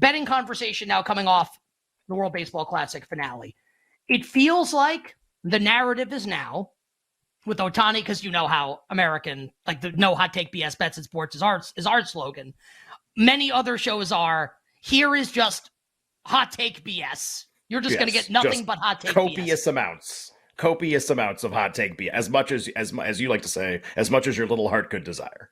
betting conversation now coming off the World Baseball Classic finale. It feels like the narrative is now with Ohtani, because you know how American, like the no hot take BS bets in sports is our slogan. Many other shows are, here is just hot take BS. You're just going to get nothing but hot take copious BS. Copious amounts of hot take BS, as you like to say, as much as your little heart could desire.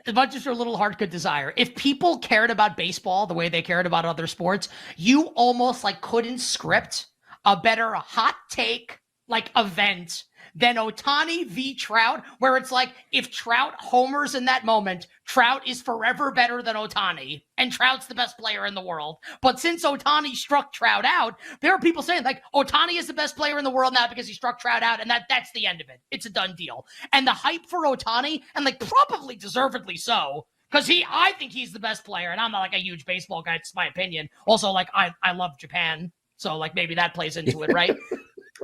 As much as your little heart could desire. If people cared about baseball the way they cared about other sports, you almost like couldn't script a better hot take like event than Ohtani v. Trout, where it's like, if Trout homers in that moment, Trout is forever better than Ohtani, and Trout's the best player in the world. But since Ohtani struck Trout out, there are people saying, like, Ohtani is the best player in the world now because he struck Trout out, and that's the end of it. It's a done deal. And the hype for Ohtani, and like probably deservedly so, because I think he's the best player, and I'm not like a huge baseball guy, it's my opinion. Also, like, I love Japan, so like maybe that plays into it, right?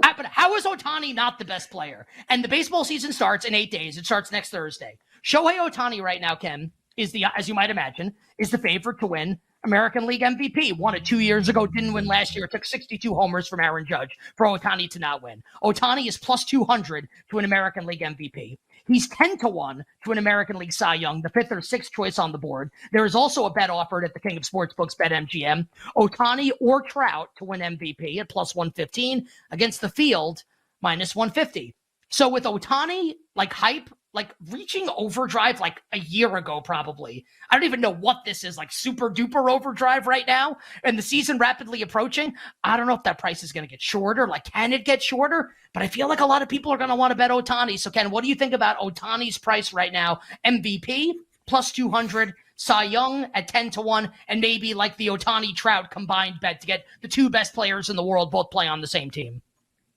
But how is Ohtani not the best player? And the baseball season starts in 8 days. It starts next Thursday. Shohei Ohtani right now, Ken, is as you might imagine, is the favorite to win American League MVP. Won it 2 years ago, didn't win last year. It took 62 homers from Aaron Judge for Ohtani to not win. Ohtani is plus 200 to an American League MVP. He's 10-1 to an American League Cy Young, the 5th or 6th choice on the board. There is also a bet offered at the King of Sportsbooks, BetMGM. Ohtani or Trout to win MVP at plus 115 against the field, minus 150. So with Ohtani, like hype, like reaching overdrive like a year ago probably. I don't even know what this is, like super duper overdrive right now, and the season rapidly approaching. I don't know if that price is going to get shorter. Like, can it get shorter? But I feel like a lot of people are going to want to bet Ohtani. So Ken, what do you think about Ohtani's price right now? MVP plus 200, Cy Young at 10-1, and maybe like the Ohtani Trout combined bet to get the two best players in the world both play on the same team.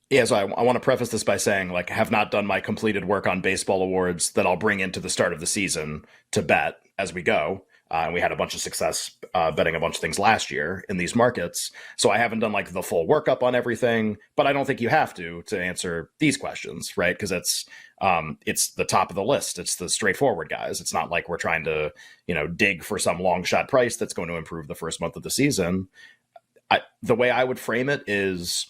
Yeah, so I want to preface this by saying, like, I have not done my completed work on baseball awards that I'll bring into the start of the season to bet as we go. And we had a bunch of success betting a bunch of things last year in these markets. So I haven't done like the full workup on everything, but I don't think you have to answer these questions, right? Because it's the top of the list. It's the straightforward guys. It's not like we're trying to, dig for some long shot price that's going to improve the first month of the season. The way I would frame it is,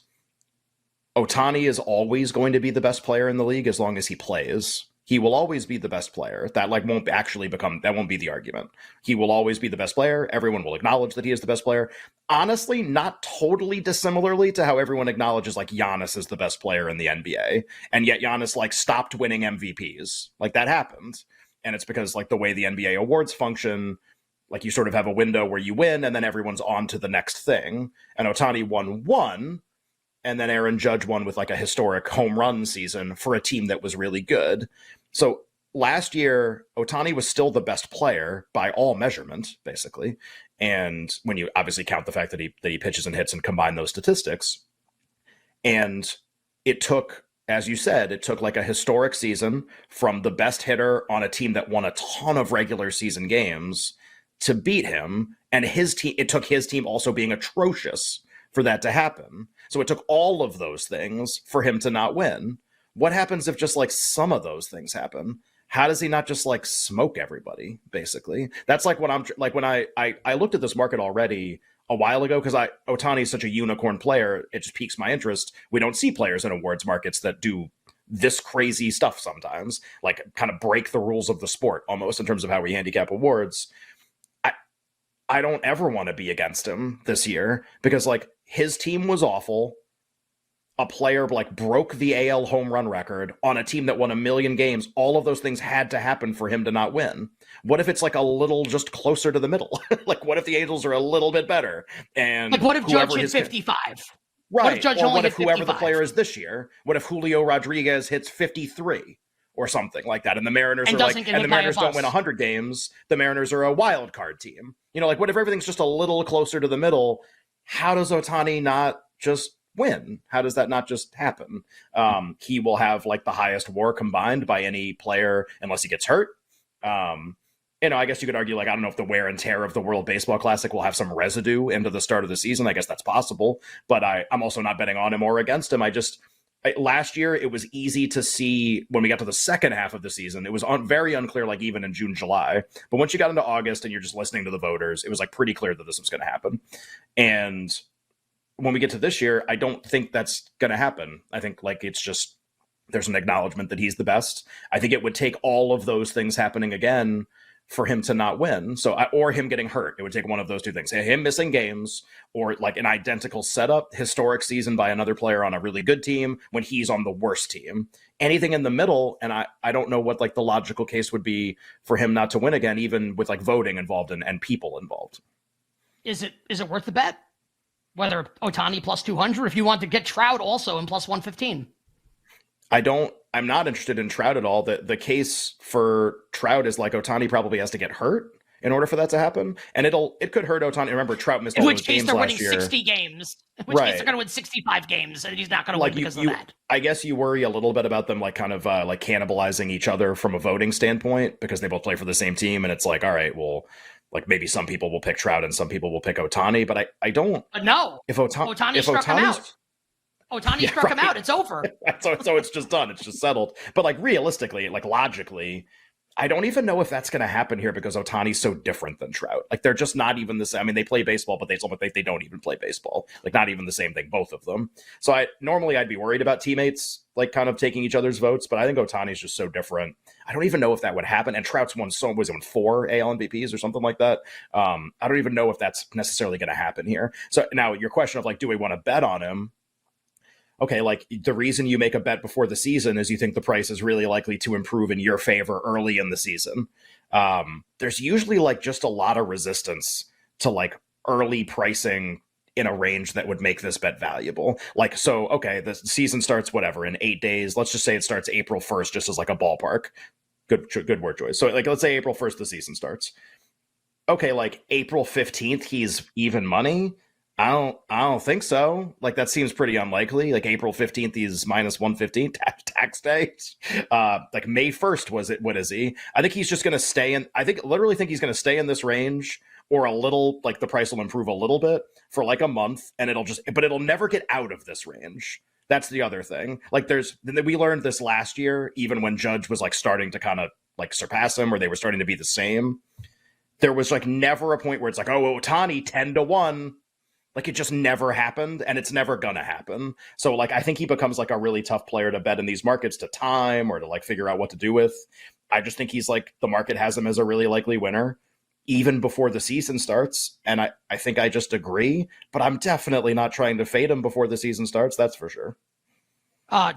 Ohtani is always going to be the best player in the league as long as he plays. He will always be the best player. That won't be the argument. He will always be the best player. Everyone will acknowledge that he is the best player. Honestly, not totally dissimilarly to how everyone acknowledges like Giannis is the best player in the NBA. And yet Giannis like stopped winning MVPs. Like that happened. And it's because like the way the NBA awards function, like you sort of have a window where you win and then everyone's on to the next thing. And Ohtani won one. And then Aaron Judge won with like a historic home run season for a team that was really good. So last year, Ohtani was still the best player by all measurement, basically. And when you obviously count the fact that he pitches and hits and combine those statistics. And it took, as you said, like a historic season from the best hitter on a team that won a ton of regular season games to beat him. And it took his team also being atrocious for that to happen. So it took all of those things for him to not win. What happens if just like some of those things happen? How does he not just like smoke everybody, basically? That's like when I looked at this market already a while ago, because Ohtani is such a unicorn player, it just piques my interest. We don't see players in awards markets that do this crazy stuff sometimes, like kind of break the rules of the sport almost in terms of how we handicap awards. I don't ever want to be against him this year because like his team was awful. A player like broke the AL home run record on a team that won 1 million games. All of those things had to happen for him to not win. What if it's like a little just closer to the middle? Like what if the Angels are a little bit better? And like what if Judge hit 55? Right. What if Judge or what if whoever 55? The player is this year? What if Julio Rodriguez hits 53? Or something like that. And the Mariners don't win 100 games. The Mariners are a wild card team. Like what if everything's just a little closer to the middle? How does Ohtani not just win? How does that not just happen? He will have like the highest WAR combined by any player unless he gets hurt. I guess you could argue, like, I don't know if the wear and tear of the World Baseball Classic will have some residue into the start of the season. I guess that's possible. But I'm also not betting on him or against him. last year, it was easy to see when we got to the second half of the season. It was very unclear, like even in June, July. But once you got into August and you're just listening to the voters, it was like pretty clear that this was going to happen. And when we get to this year, I don't think that's going to happen. I think like it's just there's an acknowledgement that he's the best. I think it would take all of those things happening again for him to not win. So, or him getting hurt. It would take one of those two things. Him missing games or like an identical setup, historic season by another player on a really good team when he's on the worst team. Anything in the middle, and I don't know what like the logical case would be for him not to win again, even with like voting involved and people involved. Is it worth the bet? Whether Ohtani plus 200, if you want to get Trout also in plus 115. I'm not interested in Trout at all. The case for Trout is like Ohtani probably has to get hurt in order for that to happen. And it could hurt Ohtani. Remember, Trout missed all those games last year. In which case they're winning 60 games. In which case they're going to win 65 games, and he's not going to win because of that. I guess you worry a little bit about them like kind of like cannibalizing each other from a voting standpoint because they both play for the same team. And it's like, all right, well, like maybe some people will pick Trout and some people will pick Ohtani. But I don't. But no. If Ohtani struck him out. Ohtani struck him out. It's over. so it's just done. It's just settled. But like realistically, like logically, I don't even know if that's going to happen here because Ohtani's so different than Trout. Like they're just not even the same. I mean, they play baseball, but they don't even play baseball. Like not even the same thing, both of them. So I'd be worried about teammates like kind of taking each other's votes, but I think Ohtani's just so different. I don't even know if that would happen. And Trout's won 4 AL MVPs or something like that. I don't even know if that's necessarily going to happen here. So now your question of like, do we want to bet on him? Okay, like the reason you make a bet before the season is you think the price is really likely to improve in your favor early in the season. There's usually like just a lot of resistance to like early pricing in a range that would make this bet valuable. Like, so, okay, the season starts whatever in 8 days. Let's just say it starts April 1st, just as like a ballpark. Good word choice. So like, let's say April 1st, the season starts. Okay, like April 15th, he's even money. I don't think so. Like that seems pretty unlikely. Like April 15th is minus 115 tax day. Like May 1st was it? What is he? I think he's just going to stay in. Literally think he's going to stay in this range or a little. Like the price will improve a little bit for like a month, and it'll never get out of this range. That's the other thing. Like we learned this last year, even when Judge was like starting to kind of like surpass him, or they were starting to be the same. There was like never a point where it's like, oh, Ohtani 10-1. Like it just never happened, and it's never gonna happen. So like I think he becomes like a really tough player to bet in these markets to time or to like figure out what to do with. I just think he's like the market has him as a really likely winner even before the season starts. And I think I just agree, but I'm definitely not trying to fade him before the season starts, that's for sure.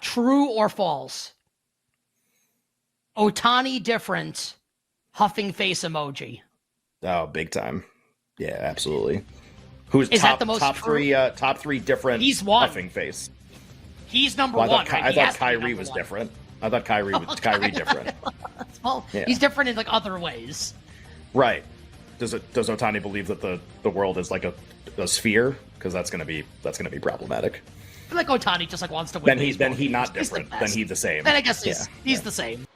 True or false? Ohtani different, huffing face emoji. Oh, big time. Yeah, absolutely. Who's is top, that the most top three different huffing face? He's number one. I thought Kyrie was different. I thought Kyrie was different. Well, yeah. He's different in like other ways. Right. Does Ohtani believe that the world is like a sphere? Because that's gonna be problematic. I feel like Ohtani just like wants to win. Then he not different. Then he the same. Then I guess he's the same.